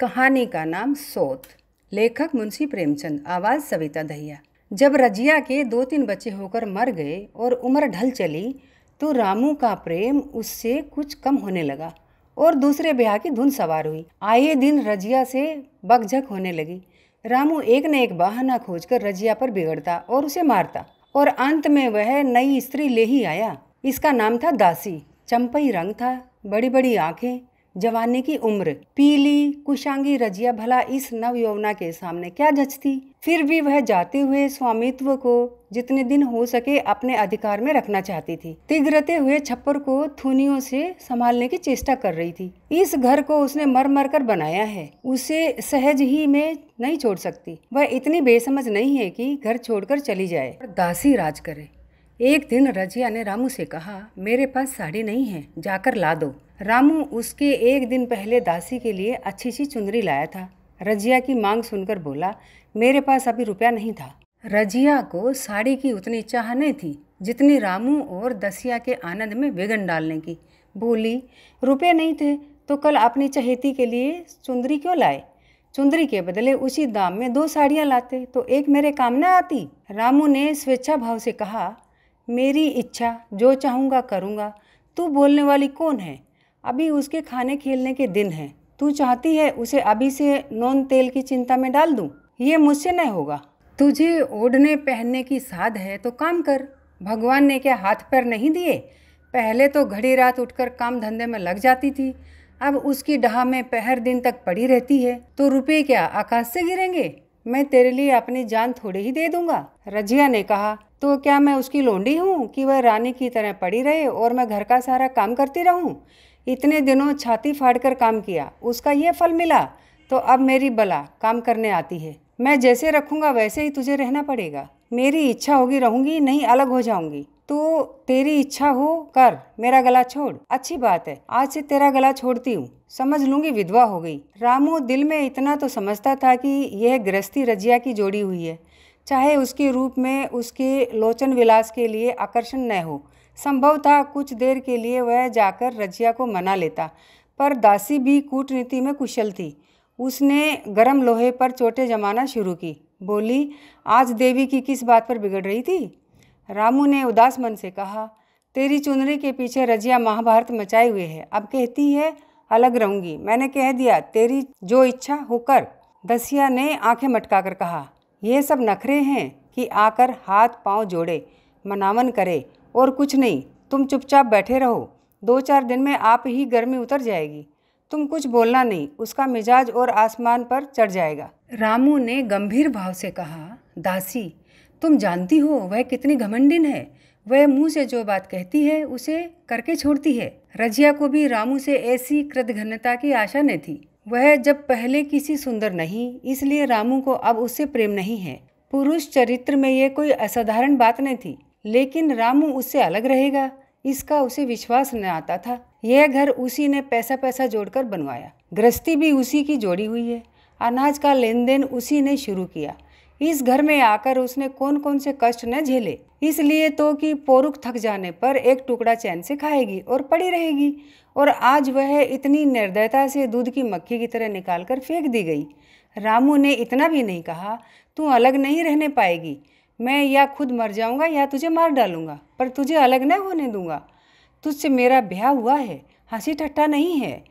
कहानी का नाम सोत। लेखक मुंशी प्रेमचंद। आवाज़ सविता दहिया। जब रजिया के 2-3 बच्चे होकर मर गए और उम्र ढल चली तो रामू का प्रेम उससे कुछ कम होने लगा और दूसरे ब्याह की धुन सवार हुई। आए दिन रजिया से बकझक होने लगी। रामू एक न एक बहाना खोजकर रजिया पर बिगड़ता और उसे मारता और अंत में वह नई स्त्री ले ही आया। इसका नाम था दासी। चंपई रंग था, बड़ी बड़ी आंखें, जवानी की उम्र। पीली कुशांगी रजिया भला इस नव यौवना के सामने क्या जचती। फिर भी वह जाते हुए स्वामित्व को जितने दिन हो सके अपने अधिकार में रखना चाहती थी। तिगरते हुए छप्पर को थूनियों से संभालने की चेष्टा कर रही थी। इस घर को उसने मर मर कर बनाया है, उसे सहज ही में नहीं छोड़ सकती। वह इतनी बेसमझ नहीं है कि घर छोड़कर चली जाए और दासी राज करे। एक दिन रजिया ने रामू से कहा, मेरे पास साड़ी नहीं है, जाकर ला दो। रामू उसके एक दिन पहले दासी के लिए अच्छी सी चुंदरी लाया था। रजिया की मांग सुनकर बोला, मेरे पास अभी रुपया नहीं था। रजिया को साड़ी की उतनी चाह नहीं थी जितनी रामू और दसिया के आनंद में विघन डालने की। बोली, रुपये नहीं थे तो कल अपनी चहेती के लिए चुंदरी क्यों लाए? चुंदरी के बदले उसी दाम में 2 साड़ियाँ लाते तो एक मेरे काम न आती। रामू ने स्वेच्छा भाव से कहा, मेरी इच्छा, जो चाहूँगा करूँगा। तू बोलने वाली कौन है? अभी उसके खाने खेलने के दिन हैं। तू चाहती है उसे अभी से नॉन तेल की चिंता में डाल दूँ? ये मुझसे नहीं होगा। तुझे ओढ़ने पहनने की साध है तो काम कर। भगवान ने क्या हाथ पैर नहीं दिए? पहले तो घड़ी रात उठकर काम धंधे में लग जाती थी, अब उसकी डहा में पहर दिन तक पड़ी रहती है। तो रुपये क्या आकाश से गिरेंगे? मैं तेरे लिए अपनी जान थोड़ी ही दे दूंगा। रजिया ने कहा, तो क्या मैं उसकी लोंडी हूँ कि वह रानी की तरह पड़ी रहे और मैं घर का सारा काम करती रहूँ? इतने दिनों छाती फाड़कर काम किया, उसका ये फल मिला, तो अब मेरी बला काम करने आती है। मैं जैसे रखूँगा वैसे ही तुझे रहना पड़ेगा। मेरी इच्छा होगी रहूँगी, नहीं अलग हो जाऊँगी। तो तेरी इच्छा हो कर, मेरा गला छोड़। अच्छी बात है, आज से तेरा गला छोड़ती हूँ, समझ लूंगी विधवा हो गई। रामू दिल में इतना तो समझता था कि यह गृहस्थी रजिया की जोड़ी हुई है, चाहे उसके रूप में उसके लोचन विलास के लिए आकर्षण न हो। संभव था कुछ देर के लिए वह जाकर रजिया को मना लेता, पर दासी भी कूटनीति में कुशल थी। उसने गरम लोहे पर चोटें जमाना शुरू की। बोली, आज देवी की किस बात पर बिगड़ रही थी? रामू ने उदास मन से कहा, तेरी चुनरी के पीछे रजिया महाभारत मचाए हुए है। अब कहती है अलग रहूंगी। मैंने कह दिया, तेरी जो इच्छा हो कर। दसिया ने आंखें मटकाकर कहा, ये सब नखरे हैं कि आकर हाथ पांव जोड़े, मनावन करे और कुछ नहीं। तुम चुपचाप बैठे रहो, 2-4 दिन में आप ही गर्मी उतर जाएगी। तुम कुछ बोलना नहीं, उसका मिजाज और आसमान पर चढ़ जाएगा। रामू ने गंभीर भाव से कहा, दासी तुम जानती हो वह कितनी घमंडिन है। वह मुंह से जो बात कहती है उसे करके छोड़ती है। रजिया को भी रामू से ऐसी कृतघ्नता की आशा न थी। वह जब पहले किसी सुंदर नहीं, इसलिए रामू को अब उससे प्रेम नहीं है। पुरुष चरित्र में यह कोई असाधारण बात नहीं थी, लेकिन रामू उससे अलग रहेगा इसका उसे विश्वास न आता था। यह घर उसी ने पैसा जोड़कर बनवाया, गृहस्थी भी उसी की जोड़ी हुई है, अनाज का लेन देन उसी ने शुरू किया। इस घर में आकर उसने कौन कौन से कष्ट न झेले, इसलिए तो कि पोरुख थक जाने पर एक टुकड़ा चैन से खाएगी और पड़ी रहेगी। और आज वह इतनी निर्दयता से दूध की मक्खी की तरह निकालकर फेंक दी गई। रामू ने इतना भी नहीं कहा, तू अलग नहीं रहने पाएगी, मैं या खुद मर जाऊंगा या तुझे मार डालूंगा, पर तुझे अलग न होने दूंगा। तुझसे मेरा ब्याह हुआ है, हंसी ठट्ठा नहीं है।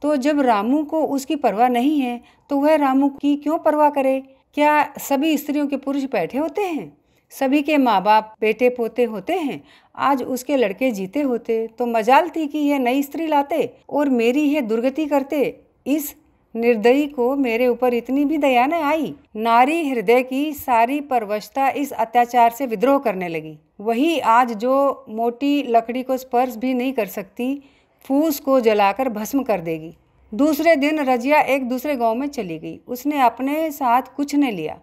तो जब रामू को उसकी परवाह नहीं है तो वह रामू की क्यों परवाह करे? क्या सभी स्त्रियों के पुरुष बैठे होते हैं? सभी के माँ बाप बेटे पोते होते हैं? आज उसके लड़के जीते होते तो मजाल थी कि यह नई स्त्री लाते और मेरी यह दुर्गति करते। इस निर्दयी को मेरे ऊपर इतनी भी दया न आई। नारी हृदय की सारी परवशता इस अत्याचार से विद्रोह करने लगी। वही आज जो मोटी लकड़ी को स्पर्श भी नहीं कर सकती, फूस को जलाकर भस्म कर देगी। दूसरे दिन रजिया एक दूसरे गांव में चली गई। उसने अपने साथ कुछ न लिया।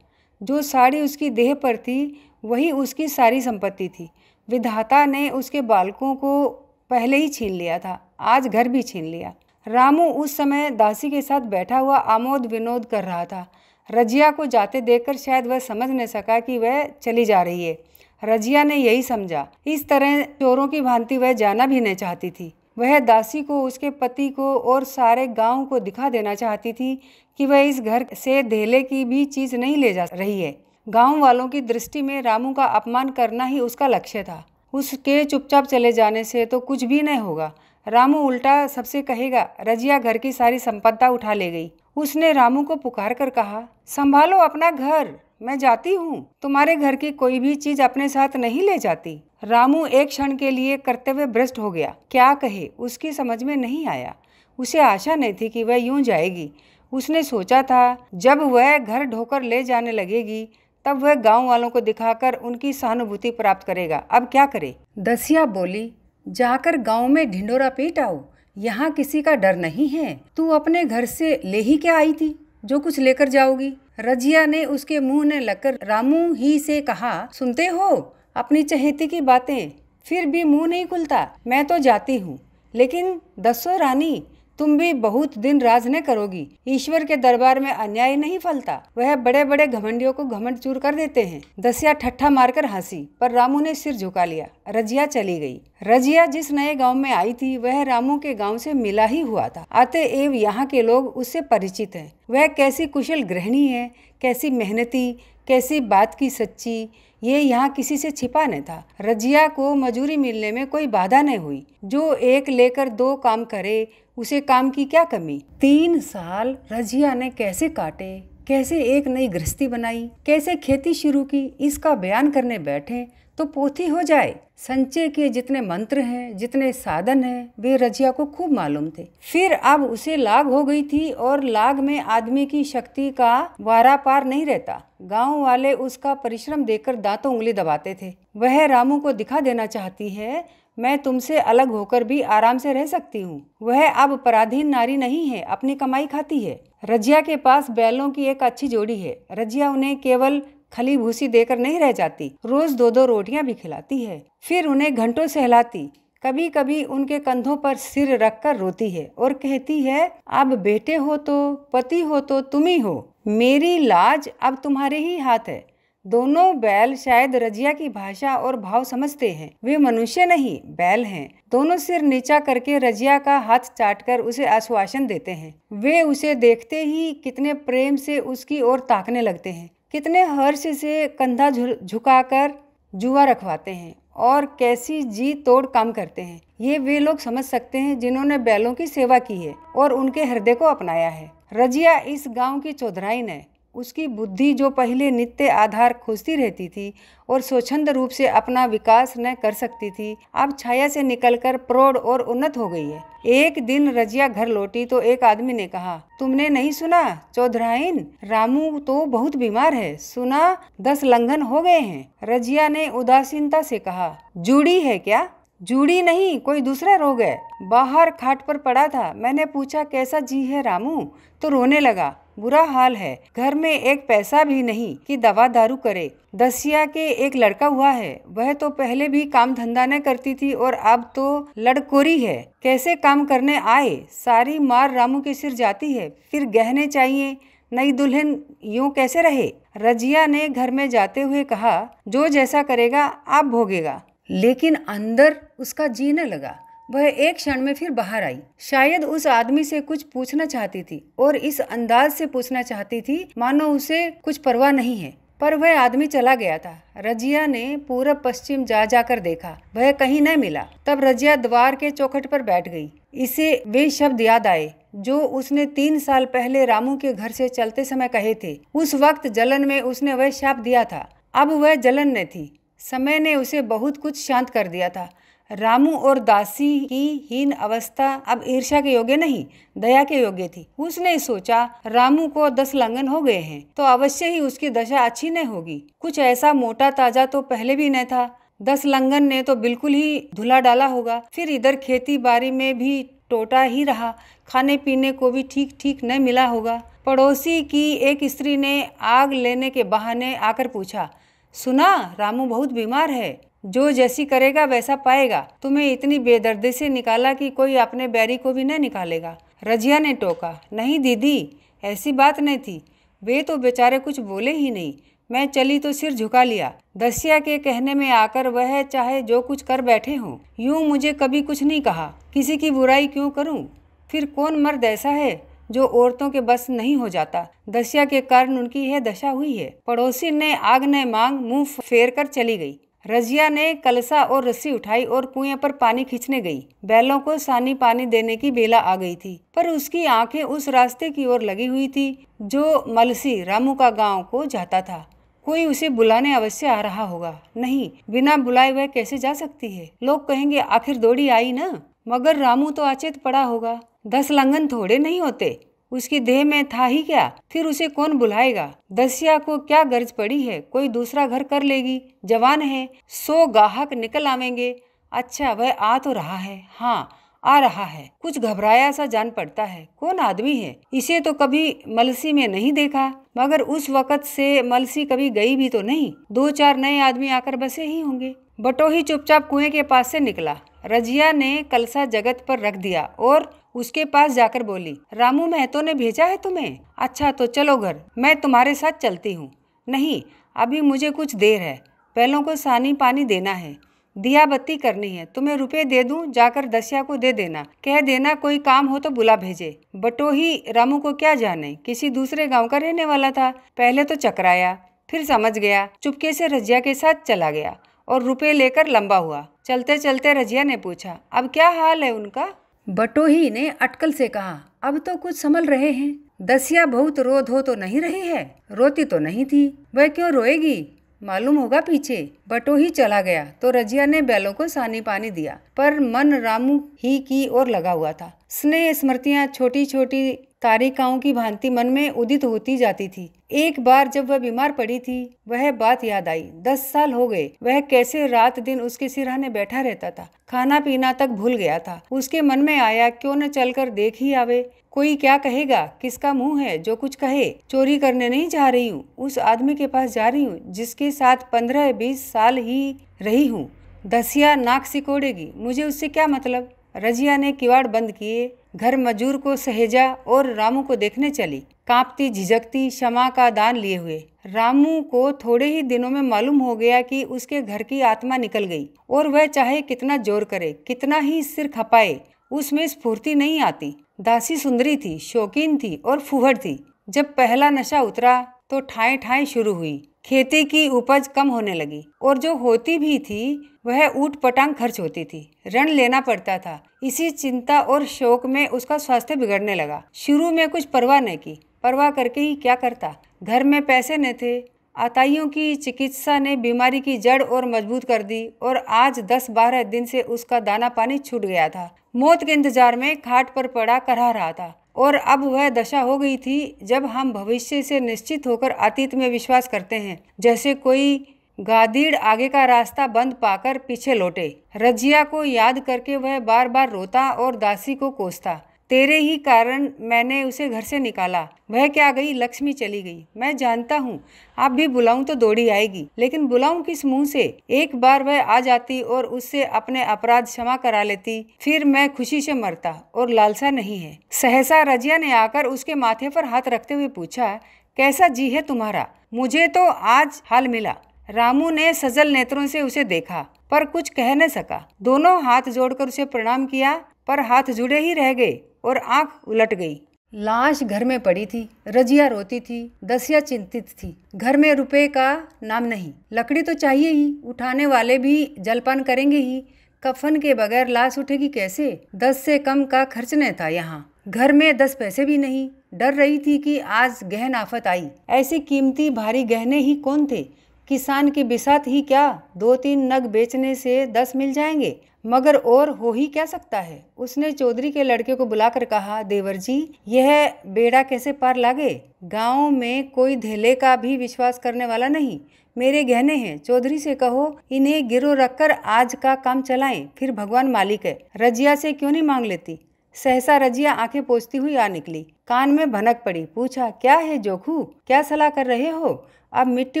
जो साड़ी उसकी देह पर थी वही उसकी सारी संपत्ति थी। विधाता ने उसके बालकों को पहले ही छीन लिया था, आज घर भी छीन लिया। रामू उस समय दासी के साथ बैठा हुआ आमोद विनोद कर रहा था। रजिया को जाते देखकर शायद वह समझ न सका कि वह चली जा रही है। रजिया ने यही समझा। इस तरह चोरों की भांति वह जाना भी नहीं चाहती थी। वह दासी को, उसके पति को और सारे गांव को दिखा देना चाहती थी कि वह इस घर से धेले की भी चीज़ नहीं ले जा रही है। गांव वालों की दृष्टि में रामू का अपमान करना ही उसका लक्ष्य था। उसके चुपचाप चले जाने से तो कुछ भी नहीं होगा। रामू उल्टा सबसे कहेगा, रजिया घर की सारी संपत्ति उठा ले गई। उसने रामू को पुकार कर कहा, संभालो अपना घर, मैं जाती हूँ। तुम्हारे घर की कोई भी चीज अपने साथ नहीं ले जाती। रामू एक क्षण के लिए कर्तव्य भ्रष्ट हो गया। क्या कहे उसकी समझ में नहीं आया। उसे आशा नहीं थी कि वह यूं जाएगी। उसने सोचा था जब वह घर ढोकर ले जाने लगेगी तब वह गांव वालों को दिखाकर उनकी सहानुभूति प्राप्त करेगा। अब क्या करे। दसिया बोली, जाकर गांव में ढिंडोरा पीट आओ, यहाँ किसी का डर नहीं है। तू अपने घर से ले ही क्या आई थी जो कुछ लेकर जाओगी। रजिया ने उसके मुंह ने लगकर रामू ही से कहा, सुनते हो अपनी चहेती की बातें, फिर भी मुंह नहीं खुलता। मैं तो जाती हूँ, लेकिन दसो रानी तुम भी बहुत दिन राज न करोगी। ईश्वर के दरबार में अन्याय नहीं फलता। वह बड़े बड़े घमंडियों को घमंड चूर कर देते हैं। दसिया ठट्ठा मारकर हंसी, पर रामू ने सिर झुका लिया। रजिया चली गई। रजिया जिस नए गांव में आई थी वह रामू के गांव से मिला ही हुआ था। अतएव यहाँ के लोग उससे परिचित हैं। वह कैसी कुशल गृहिणी है, कैसी मेहनती, कैसी बात की सच्ची, ये यहाँ किसी से छिपा नहीं था। रजिया को मजूरी मिलने में कोई बाधा नहीं हुई। जो एक लेकर दो काम करे उसे काम की क्या कमी। 3 साल रजिया ने कैसे काटे, कैसे एक नई गृहस्थी बनाई, कैसे खेती शुरू की, इसका बयान करने बैठे तो पोथी हो जाए। संचय के जितने मंत्र हैं, जितने साधन हैं, वे रजिया को खूब मालूम थे। फिर अब उसे लाग हो गई थी और लाग में आदमी की शक्ति का वारा पार नहीं रहता। गांव वाले उसका परिश्रम देखकर दांतों उंगली दबाते थे। वह रामू को दिखा देना चाहती है, मैं तुमसे अलग होकर भी आराम से रह सकती हूँ। वह अब पराधीन नारी नहीं है, अपनी कमाई खाती है। रजिया के पास बैलों की एक अच्छी जोड़ी है। रजिया उन्हें केवल खली भूसी देकर नहीं रह जाती, रोज 2-2 रोटियां भी खिलाती है। फिर उन्हें घंटों सहलाती, कभी कभी उनके कंधों पर सिर रखकर रोती है और कहती है, अब बेटे हो तो, पति हो तो तुम ही हो, मेरी लाज अब तुम्हारे ही हाथ है। दोनों बैल शायद रजिया की भाषा और भाव समझते हैं। वे मनुष्य नहीं, बैल हैं। दोनों सिर नीचा करके रजिया का हाथ चाटकर उसे आश्वासन देते हैं। वे उसे देखते ही कितने प्रेम से उसकी ओर ताकने लगते हैं, कितने हर्ष से कंधा झुकाकर जुआ रखवाते हैं और कैसी जी तोड़ काम करते हैं। ये वे लोग समझ सकते हैं जिन्होंने बैलों की सेवा की है और उनके हृदय को अपनाया है। रजिया इस गांव की चौधराइन है। उसकी बुद्धि जो पहले नित्य आधार खोजती रहती थी और स्वच्छंद रूप से अपना विकास न कर सकती थी, अब छाया से निकलकर प्रौढ़ और उन्नत हो गई है। एक दिन रजिया घर लौटी तो एक आदमी ने कहा, तुमने नहीं सुना चौधराइन, रामू तो बहुत बीमार है, सुना 10 लंघन हो गए हैं। रजिया ने उदासीनता से कहा, जूड़ी है क्या? जूड़ी नहीं, कोई दूसरा रोग है। बाहर खाट पर पड़ा था, मैंने पूछा कैसा जी है रामू, तो रोने लगा, बुरा हाल है, घर में एक पैसा भी नहीं कि दवा दारू करे। दसिया के एक लड़का हुआ है, वह तो पहले भी काम धंधा न करती थी और अब तो लड़कोरी है। कैसे काम करने आए, सारी मार रामू के सिर जाती है। फिर गहने चाहिए, नई दुल्हन, यूं कैसे रहे। रजिया ने घर में जाते हुए कहा, जो जैसा करेगा आप भोगेगा। लेकिन अंदर उसका जी न लगा। वह एक क्षण में फिर बाहर आई। शायद उस आदमी से कुछ पूछना चाहती थी और इस अंदाज से पूछना चाहती थी मानो उसे कुछ परवाह नहीं है। पर वह आदमी चला गया था। रजिया ने पूरब पश्चिम जा जाकर देखा, वह कहीं न मिला। तब रजिया द्वार के चौखट पर बैठ गई। इसे वे शब्द याद आए जो उसने 3 साल पहले रामू के घर से चलते समय कहे थे। उस वक्त जलन में उसने वह शाप दिया था। अब वह जलन न थी, समय ने उसे बहुत कुछ शांत कर दिया था। रामू और दासी की हीन अवस्था अब ईर्ष्या के योग्य नहीं, दया के योग्य थी। उसने सोचा, रामू को 10 लंघन हो गए हैं तो अवश्य ही उसकी दशा अच्छी न होगी। कुछ ऐसा मोटा ताजा तो पहले भी न था। 10 लंघन ने तो बिल्कुल ही धुला डाला होगा। फिर इधर खेती बाड़ी में भी टोटा ही रहा, खाने पीने को भी ठीक ठीक न मिला होगा। पड़ोसी की एक स्त्री ने आग लेने के बहाने आकर पूछा, सुना रामू बहुत बीमार है, जो जैसी करेगा वैसा पाएगा। तुम्हें इतनी बेदर्दी से निकाला कि कोई अपने बैरी को भी न निकालेगा। रजिया ने टोका, नहीं दीदी, ऐसी बात नहीं थी, वे तो बेचारे कुछ बोले ही नहीं। मैं चली तो सिर झुका लिया। दस्या के कहने में आकर वह चाहे जो कुछ कर बैठे हों, यूं मुझे कभी कुछ नहीं कहा। किसी की बुराई क्यों करूं? फिर कौन मर्द ऐसा है जो औरतों के बस नहीं हो जाता? दस्या के कारण उनकी यह दशा हुई है। पड़ोसी ने आग न मांग मुंह फेर कर चली गई। रजिया ने कलसा और रस्सी उठाई और कुएं पर पानी खींचने गई। बैलों को सानी पानी देने की बेला आ गई थी, पर उसकी आंखें उस रास्ते की ओर लगी हुई थी जो मलसी रामू का गांव को जाता था। कोई उसे बुलाने अवश्य आ रहा होगा। नहीं, बिना बुलाए वह कैसे जा सकती है? लोग कहेंगे आखिर दौड़ी आई ना। मगर रामू तो अचेत पड़ा होगा। 10 लंगन थोड़े नहीं होते। उसकी देह में था ही क्या? फिर उसे कौन बुलाएगा? दस्या को क्या गर्ज पड़ी है? कोई दूसरा घर कर लेगी, जवान है, 100 गाहक निकल आवेंगे। अच्छा, वह आ तो रहा है। हाँ, आ रहा है। कुछ घबराया सा जान पड़ता है। कौन आदमी है? इसे तो कभी मलसी में नहीं देखा, मगर उस वक़्त से मलसी कभी गई भी तो नहीं। 2-4 नए आदमी आकर बसे ही होंगे। बटोही चुपचाप कुएं के पास से निकला। रजिया ने कलसा जगत पर रख दिया और उसके पास जाकर बोली, रामू महतो ने भेजा है तुम्हें? अच्छा तो चलो घर, मैं तुम्हारे साथ चलती हूँ। नहीं, अभी मुझे कुछ देर है। बैलों को सानी पानी देना है, दिया बत्ती करनी है। तुम्हें रुपए दे दूं, जाकर दस्या को दे देना। कह देना कोई काम हो तो बुला भेजे। बटोही रामू को क्या जाने, किसी दूसरे गांव का रहने वाला था। पहले तो चकराया, फिर समझ गया। चुपके से रजिया के साथ चला गया और रुपए लेकर लंबा हुआ। चलते चलते रजिया ने पूछा, अब क्या हाल है उनका? बटोही ने अटकल से कहा, अब तो कुछ संभल रहे हैं। दस्या बहुत रो धो तो नहीं रही है? रोती तो नहीं थी। वह क्यों रोएगी? मालूम होगा पीछे। बटोही चला गया तो रजिया ने बैलों को सानी पानी दिया, पर मन रामू ही की ओर लगा हुआ था। स्नेह स्मृतियां छोटी छोटी तारिकाओं की भांति मन में उदित होती जाती थी। एक बार जब वह बीमार पड़ी थी, वह बात याद आई। 10 साल हो गए, वह कैसे रात दिन उसके सिरहाने बैठा रहता था। खाना पीना तक भूल गया था। उसके मन में आया, क्यों न चलकर देख ही आवे। कोई क्या कहेगा? किसका मुंह है जो कुछ कहे? चोरी करने नहीं जा रही हूँ, उस आदमी के पास जा रही हूँ जिसके साथ 15-20 साल ही रही हूँ। दस्या नाक सिकोड़ेगी, मुझे उससे क्या मतलब? रजिया ने किवाड़ बंद किए, घर मजूर को सहेजा और रामू को देखने चली, कांपती झिझकती, क्षमा का दान लिए हुए। रामू को थोड़े ही दिनों में मालूम हो गया कि उसके घर की आत्मा निकल गई, और वह चाहे कितना जोर करे, कितना ही सिर खपाए, उसमें स्फूर्ति नहीं आती। दासी सुंदरी थी, शौकीन थी और फूहड़ थी। जब पहला नशा उतरा तो ठाए ठाए शुरू हुई। खेती की उपज कम होने लगी, और जो होती भी थी वह ऊट पटांग खर्च होती थी। ऋण लेना पड़ता था। इसी चिंता और शौक में उसका स्वास्थ्य बिगड़ने लगा। शुरू में कुछ परवाह न की, परवाह करके ही क्या करता। घर में पैसे न थे। आताइयों की चिकित्सा ने बीमारी की जड़ और मजबूत कर दी, और आज 10-12 दिन से उसका दाना पानी छूट गया था। मौत के इंतजार में खाट पर पड़ा करहा रहा था। और अब वह दशा हो गई थी जब हम भविष्य से निश्चित होकर अतीत में विश्वास करते हैं, जैसे कोई गादीड़ आगे का रास्ता बंद पाकर पीछे लौटे। रजिया को याद करके वह बार बार रोता और दासी को कोसता, तेरे ही कारण मैंने उसे घर से निकाला। वह क्या गई? लक्ष्मी चली गई। मैं जानता हूँ, आप भी बुलाऊं तो दौड़ी आएगी, लेकिन बुलाऊं किस मुंह से? एक बार वह आ जाती और उससे अपने अपराध क्षमा करा लेती, फिर मैं खुशी से मरता, और लालसा नहीं है। सहसा रजिया ने आकर उसके माथे पर हाथ रखते हुए पूछा, कैसा जी है तुम्हारा? मुझे तो आज हाल मिला। रामू ने सजल नेत्रों से उसे देखा, पर कुछ कह न सका। दोनों हाथ जोड़कर उसे प्रणाम किया, पर हाथ जुड़े ही रह गए और आंख उलट गई। लाश घर में पड़ी थी। रजिया रोती थी। दस्या चिंतित थी। घर में रुपए का नाम नहीं। लकड़ी तो चाहिए ही, उठाने वाले भी जलपान करेंगे ही। कफन के बगैर लाश उठेगी कैसे? 10 से कम का खर्च न था यहाँ। घर में 10 पैसे भी नहीं। डर रही थी कि आज गहन आफत आई। ऐसी कीमती भारी गहने ही कौन थे? किसान की बिसात ही क्या? 2-3 नग बेचने से 10 मिल जाएंगे, मगर और हो ही क्या सकता है? उसने चौधरी के लड़के को बुलाकर कहा, देवर जी, यह बेड़ा कैसे पार लागे? गांव में कोई धेले का भी विश्वास करने वाला नहीं। मेरे गहने हैं, चौधरी से कहो इन्हें गिरो रखकर आज का काम चलाएं, फिर भगवान मालिक है। रजिया से क्यों नहीं मांग लेती? सहसा रजिया आंखें पोंछती हुई आ निकली। कान में भनक पड़ी। पूछा, क्या है जोखू, क्या सलाह कर रहे हो? अब मिट्टी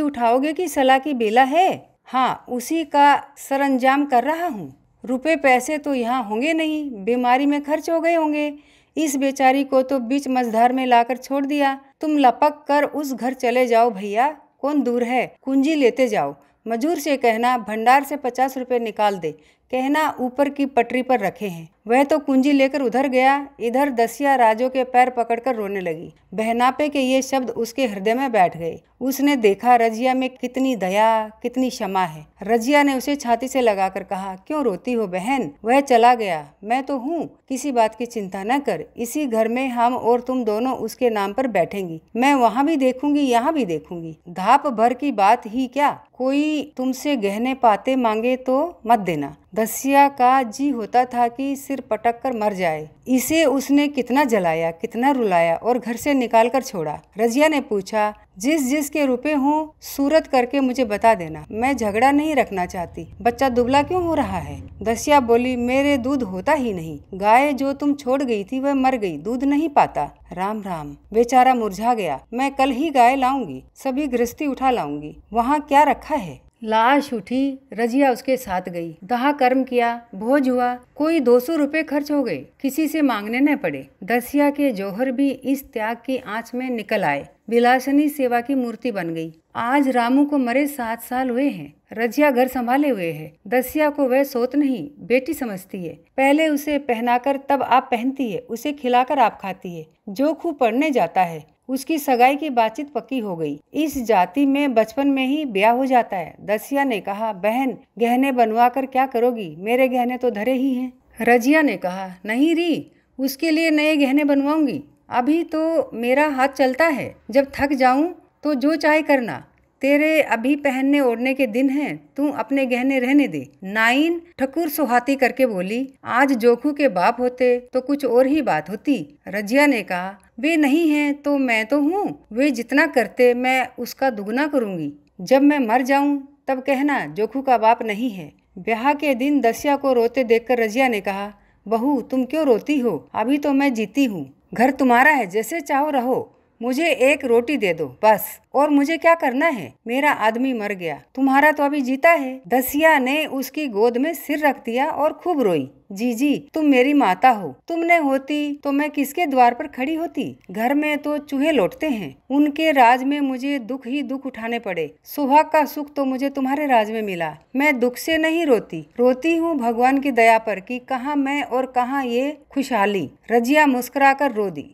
उठाओगे कि सलाह की बेला है? हाँ, उसी का सरंजाम कर रहा हूँ। रुपए पैसे तो यहाँ होंगे नहीं, बीमारी में खर्च हो गए होंगे। इस बेचारी को तो बीच मझधार में लाकर छोड़ दिया। तुम लपक कर उस घर चले जाओ भैया, कौन दूर है, कुंजी लेते जाओ। मजूर से कहना भंडार से 50 रुपए निकाल दे, कहना ऊपर की पटरी पर रखे हैं। वह तो कुंजी लेकर उधर गया। इधर दसिया राजो के पैर पकड़कर रोने लगी। बहनापे के ये शब्द उसके हृदय में बैठ गए। उसने देखा रजिया में कितनी दया, कितनी क्षमा है। रजिया ने उसे छाती से लगाकर कहा, क्यों रोती हो बहन, वह चला गया, मैं तो हूँ, किसी बात की चिंता न कर। इसी घर में हम और तुम दोनों उसके नाम पर बैठेंगी। मैं वहाँ भी देखूंगी, यहाँ भी देखूंगी। धाप भर की बात ही क्या, कोई तुमसे गहने पाते मांगे तो मत देना। दसिया का जी होता था कि सिर पटक कर मर जाए। इसे उसने कितना जलाया, कितना रुलाया और घर से निकाल कर छोड़ा। रजिया ने पूछा, जिस जिस के रुपए हों सूरत करके मुझे बता देना, मैं झगड़ा नहीं रखना चाहती। बच्चा दुबला क्यों हो रहा है? दसिया बोली, मेरे दूध होता ही नहीं। गाय जो तुम छोड़ गई थी वह मर गई, दूध नहीं पाता। राम राम, बेचारा मुरझा गया। मैं कल ही गाय लाऊंगी, सभी गृहस्थी उठा लाऊंगी। वहाँ क्या रखा है? लाश उठी। रजिया उसके साथ गई। दहा कर्म किया, भोज हुआ, कोई 200 रुपए खर्च हो गए, किसी से मांगने न पड़े। दसिया के जौहर भी इस त्याग की आंच में निकल आए। विलासनी सेवा की मूर्ति बन गई। आज रामू को मरे 7 साल हुए हैं। रजिया घर संभाले हुए है। दसिया को वह सोत नहीं, बेटी समझती है। पहले उसे पहनाकर तब आप पहनती है, उसे खिलाकर आप खाती है। जो खूब पढ़ने जाता है उसकी सगाई की बातचीत पक्की हो गई। इस जाति में बचपन में ही ब्याह हो जाता है। दसिया ने कहा, बहन गहने बनवा कर क्या करोगी, मेरे गहने तो धरे ही हैं। रजिया ने कहा, नहीं री, उसके लिए नए गहने बनवाऊंगी। अभी तो मेरा हाथ चलता है, जब थक जाऊं तो जो चाहे करना। तेरे अभी पहनने ओढ़ने के दिन हैं, तू अपने गहने रहने दे। नाइन ठकुर सुहाती करके बोली, आज जोखू के बाप होते तो कुछ और ही बात होती। रजिया ने कहा, वे नहीं हैं तो मैं तो हूँ, वे जितना करते मैं उसका दुगना करूँगी। जब मैं मर जाऊँ तब कहना जोखू का बाप नहीं है। ब्याह के दिन दसिया को रोते देखकर रजिया ने कहा, बहू तुम क्यों रोती हो, अभी तो मैं जीती हूँ। घर तुम्हारा है, जैसे चाहो रहो, मुझे एक रोटी दे दो बस। और मुझे क्या करना है, मेरा आदमी मर गया, तुम्हारा तो अभी जीता है। दसिया ने उसकी गोद में सिर रख दिया और खूब रोई। जीजी तुम मेरी माता हो, तुम न होती तो मैं किसके द्वार पर खड़ी होती। घर में तो चूहे लौटते हैं, उनके राज में मुझे दुख ही दुख उठाने पड़े। सुहाग का सुख तो मुझे तुम्हारे राज में मिला। मैं दुख से नहीं रोती, रोती हूँ भगवान की दया पर कि कहाँ मैं और कहाँ ये खुशहाली। रजिया मुस्कुराकर रो दी।